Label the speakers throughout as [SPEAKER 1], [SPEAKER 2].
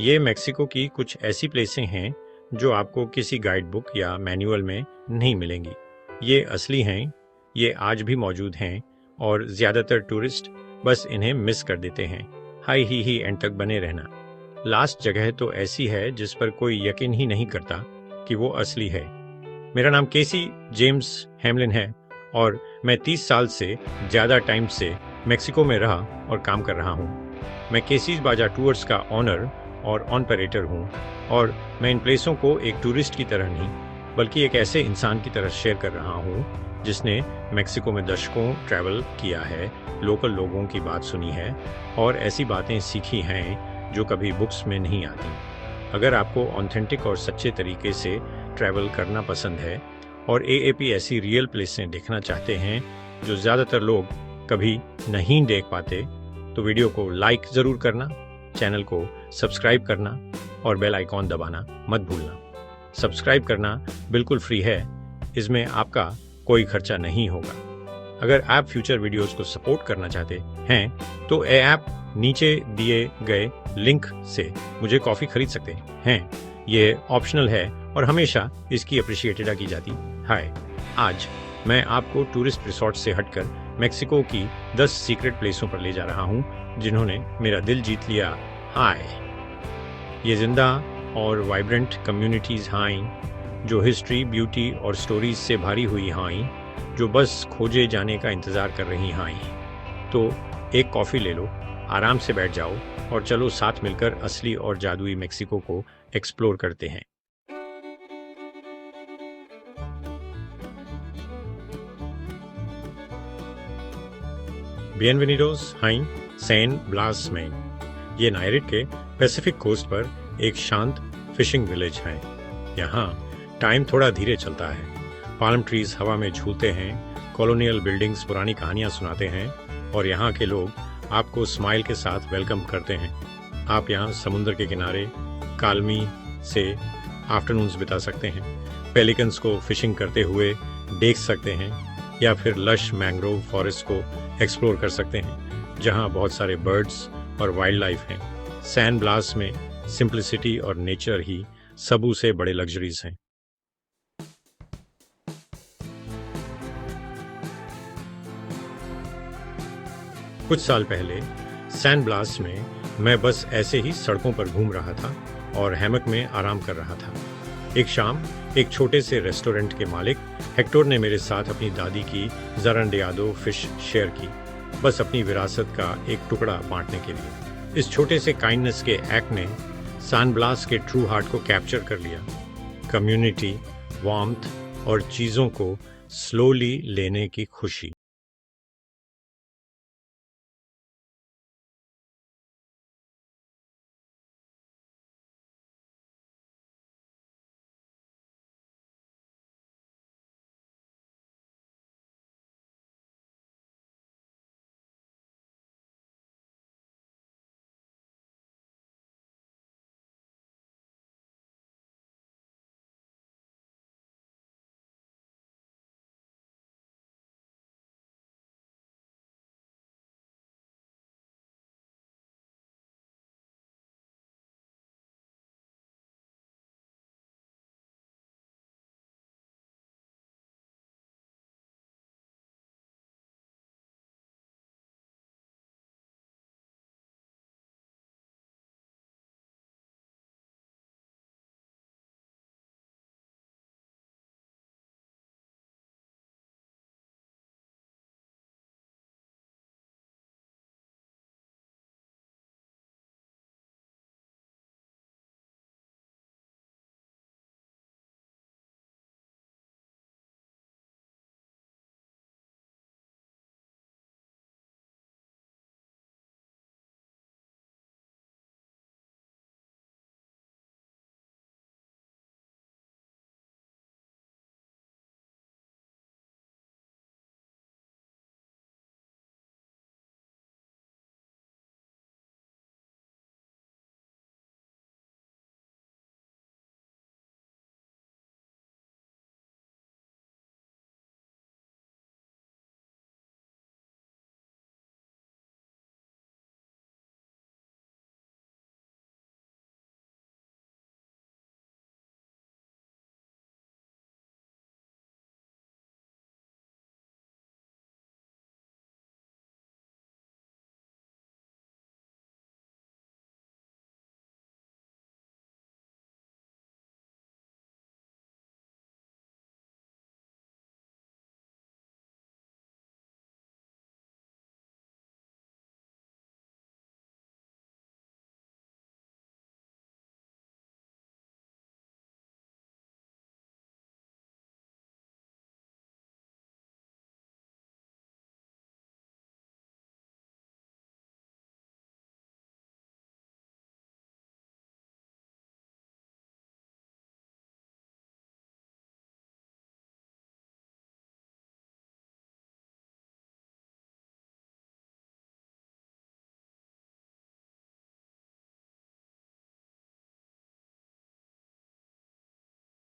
[SPEAKER 1] ये मेक्सिको की कुछ ऐसी प्लेसें हैं जो आपको किसी गाइड बुक या मैनुअल में नहीं मिलेंगी। ये असली हैं, ये आज भी मौजूद हैं और ज़्यादातर टूरिस्ट बस इन्हें मिस कर देते हैं। हाई ही एंड तक बने रहना। लास्ट जगह तो ऐसी है जिस पर कोई यकीन ही नहीं करता कि वो असली है। मेरा नाम केसी जेम्स हेमलिन है और मैं 30 साल से ज़्यादा टाइम से मेक्सिको में रहा और काम कर रहा हूँ। मैं केसीज बाजा टूर्स का ऑनर और ऑनपरेटर हूँ और मैं इन प्लेसों को एक टूरिस्ट की तरह नहीं बल्कि एक ऐसे इंसान की तरह शेयर कर रहा हूँ जिसने मेक्सिको में दशकों ट्रैवल किया है, लोकल लोगों की बात सुनी है और ऐसी बातें सीखी हैं जो कभी बुक्स में नहीं आती। अगर आपको ऑथेंटिक और सच्चे तरीके से ट्रैवल करना पसंद है और एएपी ऐसी रियल प्लेसें देखना चाहते हैं जो ज़्यादातर लोग कभी नहीं देख पाते, तो वीडियो को लाइक ज़रूर करना, चैनल को सब्सक्राइब करना और बेल आइकॉन दबाना मत भूलना। सब्सक्राइब करना बिल्कुल फ्री है, इसमें आपका कोई खर्चा नहीं होगा। अगर आप फ्यूचर वीडियोस को सपोर्ट करना चाहते हैं तो ये ऐप नीचे दिए गए लिंक से मुझे कॉफ़ी खरीद सकते हैं। ये ऑप्शनल है और हमेशा इसकी अप्रिशिएटेड की जाती है। आज मैं आपको टूरिस्ट रिसोर्ट से हटकर मेक्सिको की 10 सीक्रेट प्लेसों पर ले जा रहा हूँ जिन्होंने मेरा दिल जीत लिया। हाय, ये जिंदा और वाइब्रेंट कम्युनिटीज़ हैं जो हिस्ट्री, ब्यूटी और स्टोरीज से भरी हुई हैं, जो बस खोजे जाने का इंतज़ार कर रही हैं। तो एक कॉफ़ी ले लो, आराम से बैठ जाओ और चलो साथ मिलकर असली और जादुई मेक्सिको को एक्सप्लोर करते हैं। बिएनवेनिडोस हैं सैन ब्लास में। ये नायरेट के पैसिफिक कोस्ट पर एक शांत फिशिंग विलेज है। यहाँ टाइम थोड़ा धीरे चलता है। पाल्म ट्रीज हवा में झूलते हैं, कॉलोनियल बिल्डिंग्स पुरानी कहानियाँ सुनाते हैं और यहाँ के लोग आपको स्माइल के साथ वेलकम करते हैं। आप यहाँ समुद्र के किनारे कालमी से आफ्टरनून्स बिता सकते हैं, पेलिकन्स को फिशिंग करते हुए देख सकते हैं या फिर लश मैंग्रोव फॉरेस्ट को एक्सप्लोर कर सकते हैं जहाँ बहुत सारे बर्ड्स और वाइल्ड लाइफ हैं। सैन ब्लास में सिंप्लिसिटी और नेचर ही सबू से बड़े लग्जरीज हैं। कुछ साल पहले सैन ब्लास में मैं बस ऐसे ही सड़कों पर घूम रहा था और हैमक में आराम कर रहा था। एक शाम एक छोटे से रेस्टोरेंट के मालिक हेक्टोर ने मेरे साथ अपनी दादी की ज़रंडियादो फिश शेयर की, बस अपनी विरासत का एक टुकड़ा बांटने के लिए। इस छोटे से काइंडनेस के एक्ट ने सैन ब्लास के ट्रू हार्ट को कैप्चर कर लिया। कम्युनिटी, वार्मथ और चीज़ों को स्लोली लेने की खुशी।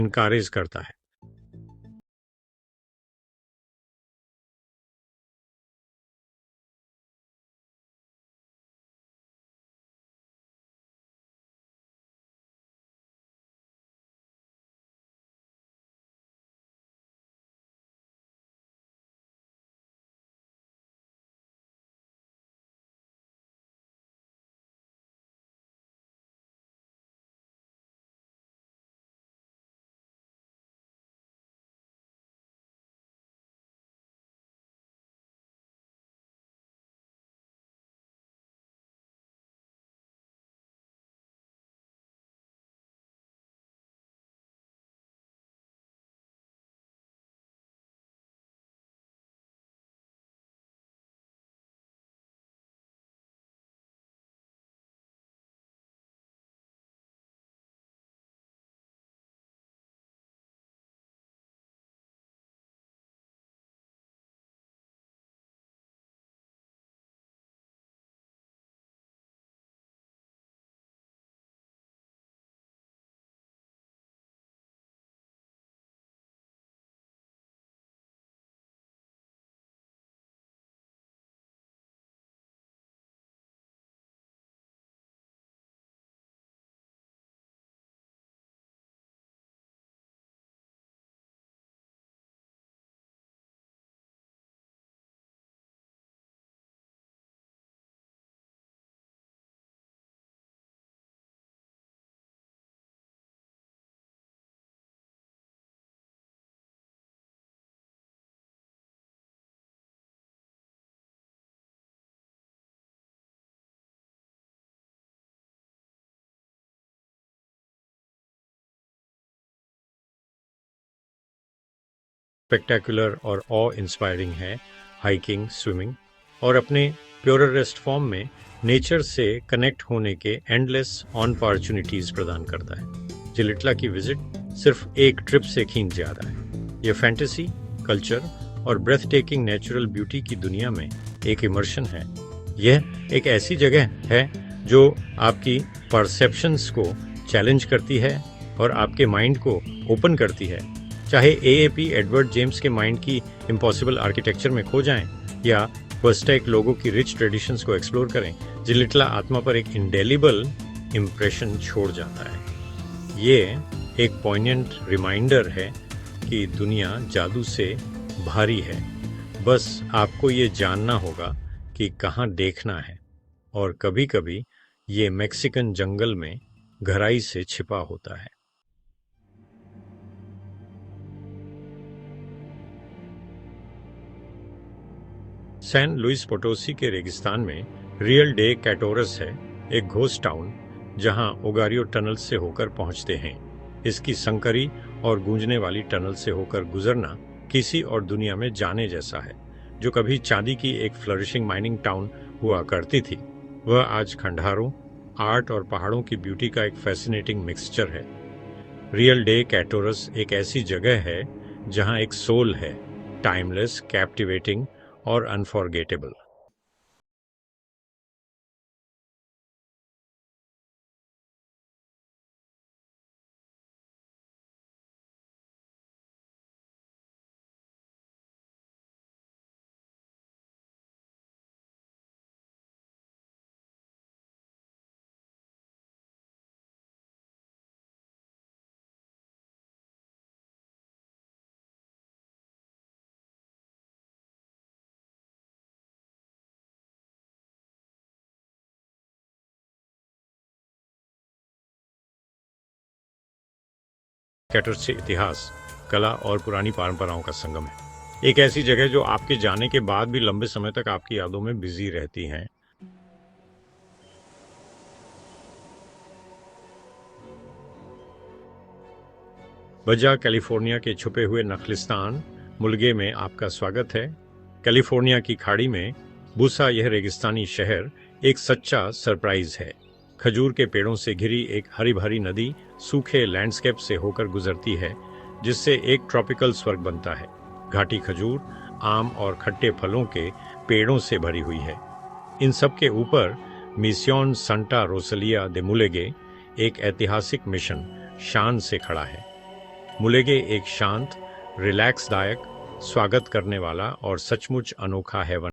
[SPEAKER 1] इनकरेज करता है। स्पेक्टेकुलर और ऑ इंस्पायरिंग है हाइकिंग, स्विमिंग और अपने प्योरेस्ट फॉर्म में नेचर से कनेक्ट होने के एंडलेस अपॉर्चुनिटीज प्रदान करता है। जिलिटला की विजिट सिर्फ एक ट्रिप से खींच जा रहा है। यह फैंटेसी, कल्चर और ब्रेथ टेकिंग नेचुरल ब्यूटी की दुनिया में एक इमर्शन है। यह एक ऐसी जगह है जो आपकी परसेप्शंस को चैलेंज करती है और आपके माइंड को ओपन करती है। चाहे एएपी एडवर्ड जेम्स के माइंड की इम्पॉसिबल आर्किटेक्चर में खो जाएं या वर्स्टेक लोगों की रिच ट्रेडिशंस को एक्सप्लोर करें, जिलिटला आत्मा पर एक इंडेलिबल इम्प्रेशन छोड़ जाता है। ये एक पॉइंटेंट रिमाइंडर है कि दुनिया जादू से भारी है। बस आपको ये जानना होगा कि कहाँ देखना है, और कभी-कभी ये मैक्सिकन जंगल में गहराई से छिपा होता है। सैन लुइस पोटोसी के रेगिस्तान में रियल डे कैटोरस है, एक घोस्ट टाउन जहां ओगारियो टनल से होकर पहुंचते हैं। इसकी संकरी और गूंजने वाली टनल से होकर गुजरना किसी और दुनिया में जाने जैसा है। जो कभी चांदी की एक फ्लरिशिंग माइनिंग टाउन हुआ करती थी, वह आज खंडहरों, आर्ट और पहाड़ों की ब्यूटी का एक फैसिनेटिंग मिक्सचर है। रियल डे कैटोरस एक ऐसी जगह है जहां एक सोल है, टाइमलेस, कैप्टिवेटिंग और अनफॉरगेटेबल। कैटोरस से इतिहास, कला और पुरानी परंपराओं का संगम है। एक ऐसी जगह जो आपके जाने के बाद भी लंबे समय तक आपकी यादों में बिजी रहती हैं। बजा कैलिफोर्निया के छुपे हुए नखलिस्तान मुलगे में आपका स्वागत है। कैलिफोर्निया की खाड़ी में बुसा यह रेगिस्तानी शहर एक सच्चा सरप्राइज है। खजूर के पेड़ों से घिरी एक हरी भरी नदी सूखे लैंडस्केप से होकर गुजरती है, जिससे एक ट्रॉपिकल स्वर्ग बनता है। घाटी खजूर, आम और खट्टे फलों के पेड़ों से भरी हुई है। इन सब के ऊपर मिसियोन संटा रोसलिया दे मुलेगे, एक ऐतिहासिक मिशन, शान से खड़ा है। मुलेगे एक शांत, रिलैक्सदायक, स्वागत करने वाला और सचमुच अनोखा हैवन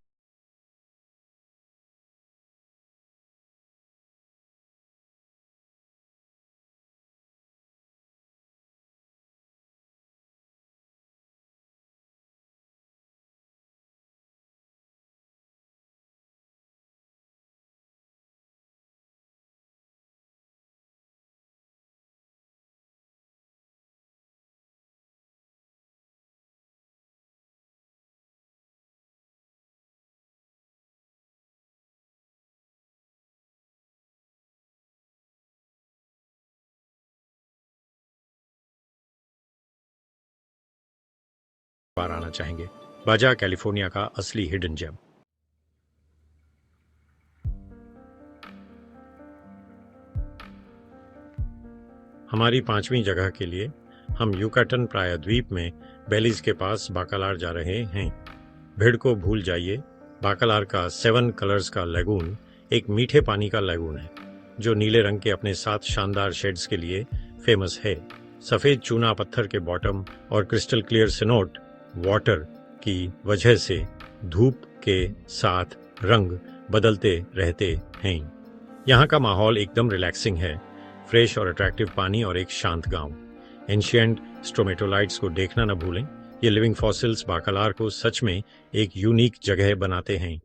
[SPEAKER 1] बार आना चाहेंगे। बाजा कैलिफोर्निया का असली हिडन जेम। हमारी पांचवी जगह के लिए हम युकाटन प्रायद्वीप में बेलीज के पास बाकालार जा रहे हैं। भीड़ को भूल जाइए। बाकालार का 7 कलर्स का लगून एक मीठे पानी का लगून है जो नीले रंग के अपने 7 शानदार शेड्स के लिए फेमस है। सफेद चूना पत्थर के बॉटम और क्रिस्टल क्लियर सिनोट वाटर की वजह से धूप के साथ रंग बदलते रहते हैं। यहाँ का माहौल एकदम रिलैक्सिंग है। फ्रेश और अट्रैक्टिव पानी और एक शांत गांव। एंशिएंट स्ट्रोमेटोलाइट्स को देखना न भूलें। ये लिविंग फॉसिल्स बाकालार को सच में एक यूनिक जगह बनाते हैं।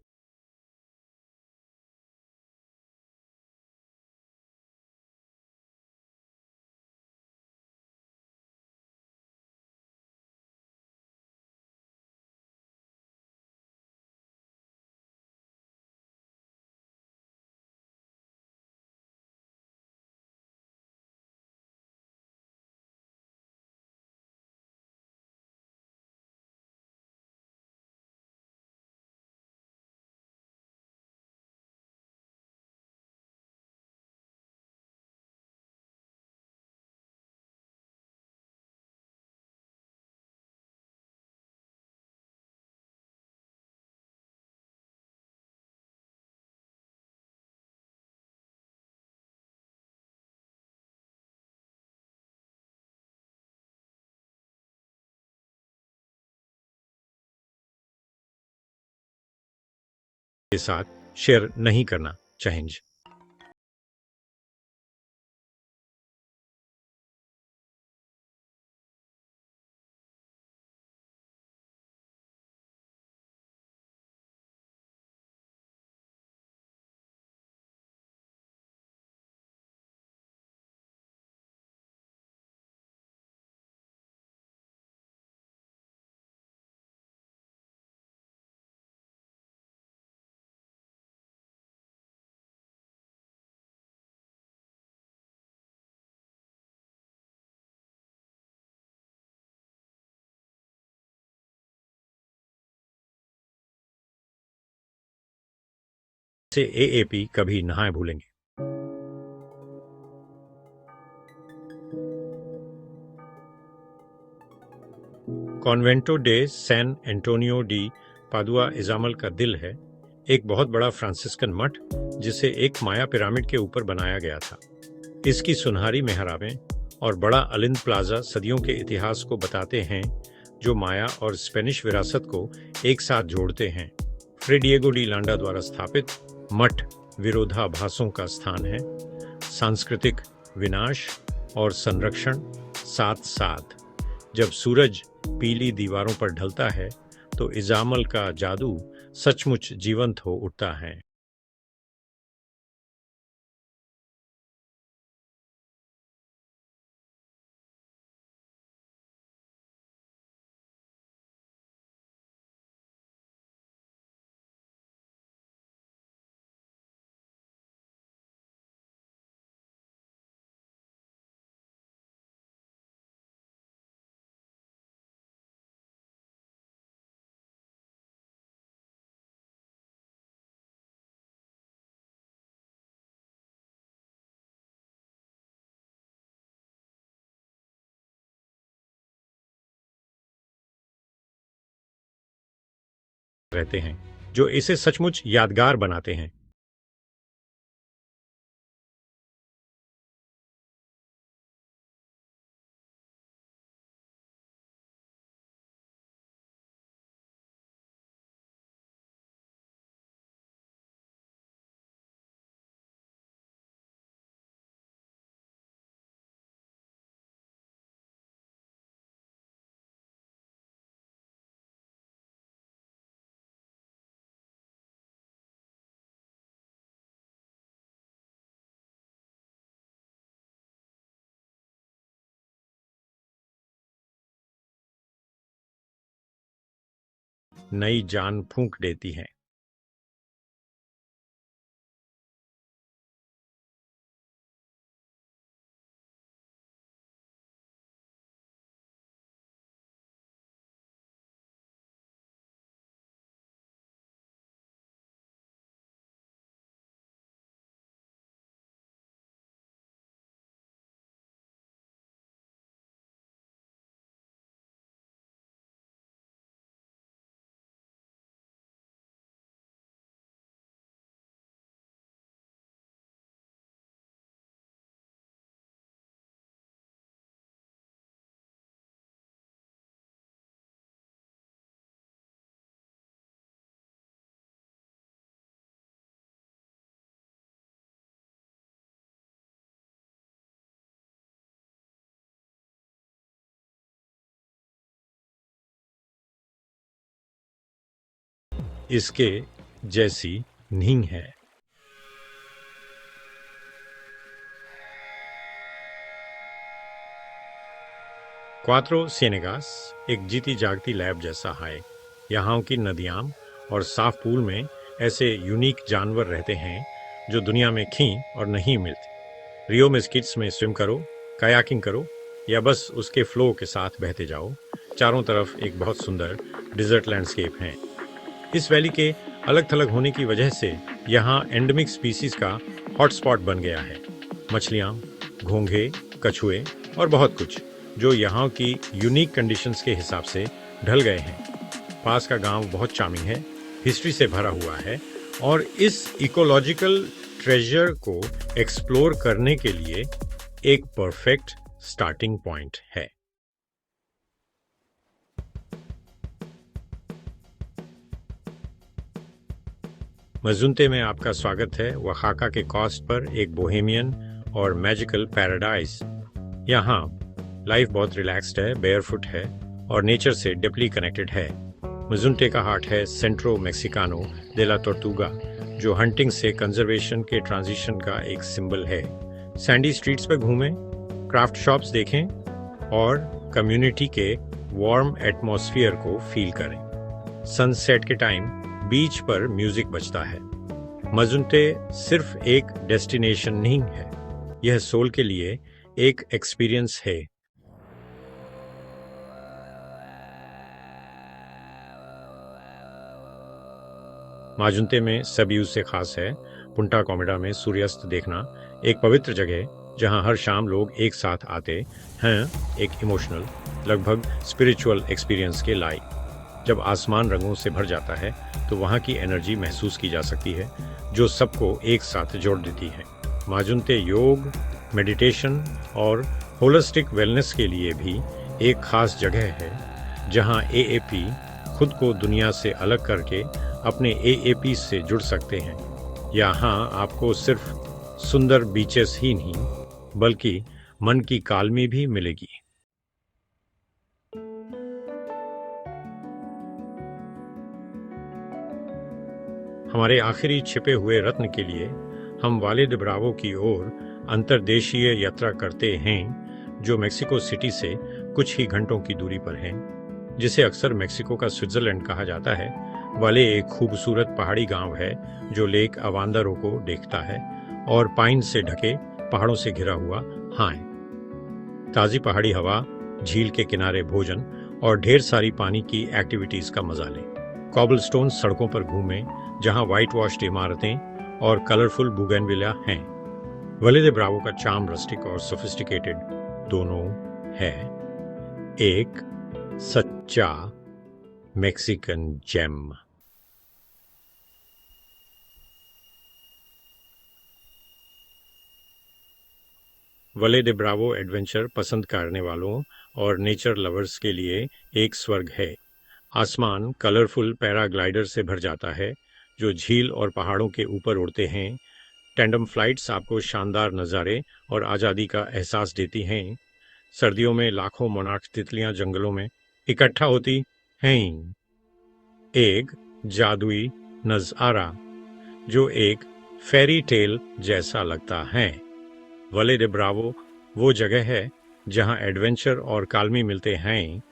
[SPEAKER 1] के साथ शेयर नहीं करना चाहेंगे। से एएपी कभी नहाए भूलेंगे। Convento de San Antonio de Padua Izamal का दिल है। एक बहुत बड़ा फ्रांसिस्कन मठ जिसे एक माया पिरामिड के ऊपर बनाया गया था। इसकी सुनहरी मेहराबें और बड़ा अलिंद प्लाजा सदियों के इतिहास को बताते हैं जो माया और स्पेनिश विरासत को एक साथ जोड़ते हैं। फ्रे डिएगो डी लांडा द्वारा स्थापित मठ विरोधाभासों का स्थान है। सांस्कृतिक विनाश और संरक्षण साथ साथ। जब सूरज पीली दीवारों पर ढलता है तो इजामल का जादू सचमुच जीवंत हो उठता है। रहते हैं जो इसे सचमुच यादगार बनाते हैं। नई जान फूंक देती हैं। इसके जैसी नहीं है। क्वात्रो सिएनेगास एक जीती जागती लैब जैसा है। यहाँ की नदियाँ और साफ पूल में ऐसे यूनिक जानवर रहते हैं जो दुनिया में कहीं और नहीं मिलते। रियो में स्किट्स में स्विम करो, कायाकिंग करो या बस उसके फ्लो के साथ बहते जाओ। चारों तरफ एक बहुत सुंदर डिजर्ट लैंडस्केप है। इस वैली के अलग थलग होने की वजह से यहाँ एंडेमिक स्पीसीज का हॉटस्पॉट बन गया है। मछलियाँ, घोंघे, कछुए और बहुत कुछ जो यहाँ की यूनिक कंडीशंस के हिसाब से ढल गए हैं। पास का गांव बहुत चार्मिंग है, हिस्ट्री से भरा हुआ है और इस इकोलॉजिकल ट्रेजर को एक्सप्लोर करने के लिए एक परफेक्ट स्टार्टिंग पॉइंट है। मजुनते में आपका स्वागत है, ओहाका के कोस्ट पर एक बोहेमियन और मैजिकल पैराडाइज। यहाँ लाइफ बहुत रिलैक्स्ड है, बेयरफुट है और नेचर से डीपली कनेक्टेड है। मजुनते का हार्ट है सेंट्रो मैक्सिकानो दे ला टोर्टुगा, जो हंटिंग से कंजर्वेशन के ट्रांजिशन का एक सिंबल है। सैंडी स्ट्रीट्स पर घूमें, क्राफ्ट शॉप्स देखें और कम्युनिटी के वार्म एटमॉस्फेयर को फील करें। सनसेट के टाइम बीच पर म्यूजिक बजता है। मजुनते सिर्फ एक डेस्टिनेशन नहीं है, यह सोल के लिए एक एक्सपीरियंस है। माजुनते में सब यूज से खास है पुंटा कॉमेडा में सूर्यास्त देखना, एक पवित्र जगह जहां हर शाम लोग एक साथ आते हैं, एक इमोशनल लगभग स्पिरिचुअल एक्सपीरियंस के लायक। जब आसमान रंगों से भर जाता है तो वहां की एनर्जी महसूस की जा सकती है जो सबको एक साथ जोड़ देती है। माजुनते योग, मेडिटेशन और होलिस्टिक वेलनेस के लिए भी एक खास जगह है जहां एएपी खुद को दुनिया से अलग करके अपने एएपी से जुड़ सकते हैं। यहाँ आपको सिर्फ सुंदर बीचेस ही नहीं बल्कि मन की काल्मी भी मिलेगी। हमारे आखिरी छिपे हुए रत्न के लिए हम वाले दे ब्रावो की ओर अंतर्देशीय यात्रा करते हैं, जो मेक्सिको सिटी से कुछ ही घंटों की दूरी पर है, जिसे अक्सर मेक्सिको का स्विट्जरलैंड कहा जाता है। वाले एक खूबसूरत पहाड़ी गांव है जो लेक अवांदारो को देखता है और पाइन से ढके पहाड़ों से घिरा हुआ है। ताज़ी पहाड़ी हवा, झील के किनारे भोजन और ढेर सारी पानी की एक्टिविटीज का मजा लें। कॉबलस्टोन सड़कों पर घूमें जहां व्हाइट वॉश्ड इमारतें और कलरफुल बुगेनविलिया हैं। वाले दे ब्रावो का चार्म रस्टिक और सोफिस्टिकेटेड दोनों है, एक सच्चा मेक्सिकन जेम। वाले दे ब्रावो एडवेंचर पसंद करने वालों और नेचर लवर्स के लिए एक स्वर्ग है। आसमान कलरफुल पैराग्लाइडर से भर जाता है जो झील और पहाड़ों के ऊपर उड़ते हैं। टैंडम फ्लाइट्स आपको शानदार नज़ारे और आज़ादी का एहसास देती हैं। सर्दियों में लाखों मोनार्क तितलियां जंगलों में इकट्ठा होती हैं। एक जादुई नज़ारा जो एक फेरी टेल जैसा लगता है। वाले दे ब्रावो वो जगह है जहां एडवेंचर और काल्मी मिलते हैं,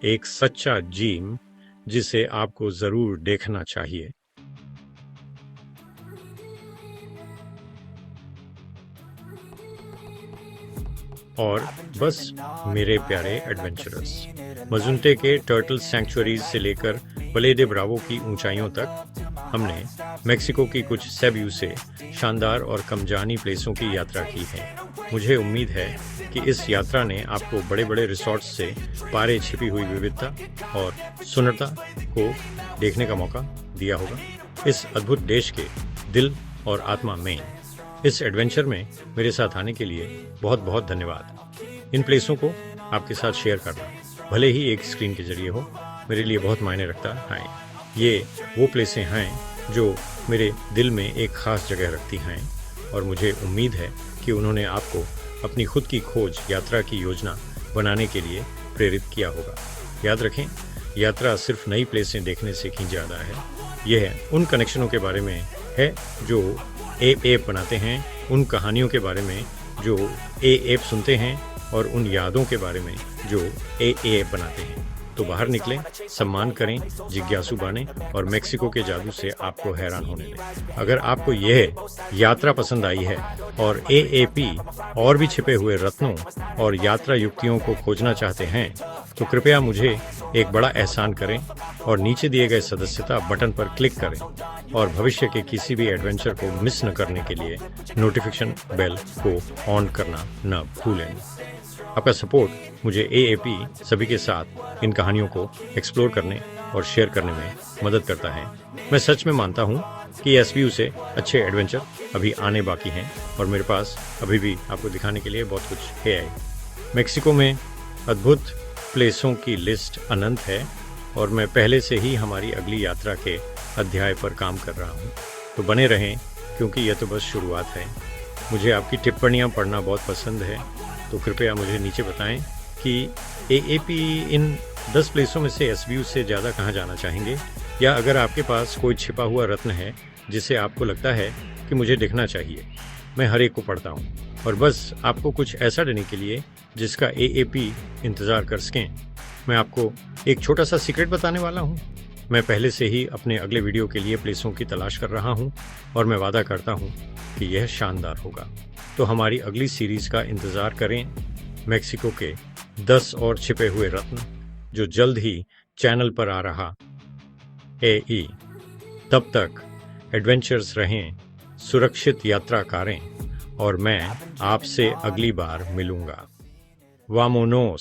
[SPEAKER 1] एक सच्चा जिम जिसे आपको जरूर देखना चाहिए। और बस मेरे प्यारे एडवेंचरर्स, मजुंटे के टर्टल सैंक्चुअरीज से लेकर वले दे ब्रावो की ऊंचाइयों तक हमने मेक्सिको की कुछ सेब्यू से शानदार और कमजानी प्लेसों की यात्रा की है। मुझे उम्मीद है कि इस यात्रा ने आपको बड़े बड़े रिसोर्ट्स से पारे छिपी हुई विविधता और सुंदरता को देखने का मौका दिया होगा। इस अद्भुत देश के दिल और आत्मा में इस एडवेंचर में मेरे साथ आने के लिए बहुत बहुत धन्यवाद। इन प्लेसों को आपके साथ शेयर करना, भले ही एक स्क्रीन के जरिए हो, मेरे लिए बहुत मायने रखता है। ये वो प्लेसें हैं जो मेरे दिल में एक खास जगह रखती हैं और मुझे उम्मीद है कि उन्होंने आपको अपनी खुद की खोज यात्रा की योजना बनाने के लिए प्रेरित किया होगा। याद रखें, यात्रा सिर्फ नई प्लेसें देखने से ही ज़्यादा है। यह उन कनेक्शनों के बारे में है जो एप बनाते हैं, उन कहानियों के बारे में जो एप सुनते हैं और उन यादों के बारे में जो एप बनाते हैं। तो बाहर निकलें, सम्मान करें, जिज्ञासु बनें और मेक्सिको के जादू से आपको हैरान होने दें। अगर आपको यह यात्रा पसंद आई है और एएपी और भी छिपे हुए रत्नों और यात्रा युक्तियों को खोजना चाहते हैं तो कृपया मुझे एक बड़ा एहसान करें और नीचे दिए गए सदस्यता बटन पर क्लिक करें और भविष्य के किसी भी एडवेंचर को मिस न करने के लिए नोटिफिकेशन बेल को ऑन करना न भूलें। आपका सपोर्ट मुझे एएपी सभी के साथ इन कहानियों को एक्सप्लोर करने और शेयर करने में मदद करता है। मैं सच में मानता हूँ कि एसबीयू से अच्छे एडवेंचर अभी आने बाकी हैं और मेरे पास अभी भी आपको दिखाने के लिए बहुत कुछ है। मेक्सिको में अद्भुत प्लेसों की लिस्ट अनंत है और मैं पहले से ही हमारी अगली यात्रा के अध्याय पर काम कर रहा हूँ। तो बने रहें क्योंकि यह तो बस शुरुआत है। मुझे आपकी टिप्पणियाँ पढ़ना बहुत पसंद है, तो कृपया मुझे नीचे बताएं कि एएपी इन 10 प्लेसों में से एसबीयू से ज़्यादा कहाँ जाना चाहेंगे, या अगर आपके पास कोई छिपा हुआ रत्न है जिसे आपको लगता है कि मुझे देखना चाहिए। मैं हर एक को पढ़ता हूँ और बस आपको कुछ ऐसा देने के लिए जिसका एएपी इंतज़ार कर सकें। मैं आपको एक छोटा सा सीक्रेट बताने वाला हूँ। मैं पहले से ही अपने अगले वीडियो के लिए प्लेसों की तलाश कर रहा हूँ और मैं वादा करता हूँ कि यह शानदार होगा। तो हमारी अगली सीरीज़ का इंतज़ार करें, मेक्सिको के 10 और छिपे हुए रत्न, जो जल्द ही चैनल पर आ रहा है। तब तक एडवेंचर्स रहें, सुरक्षित यात्रा करें और मैं आपसे अगली बार मिलूंगा। वामोनोस।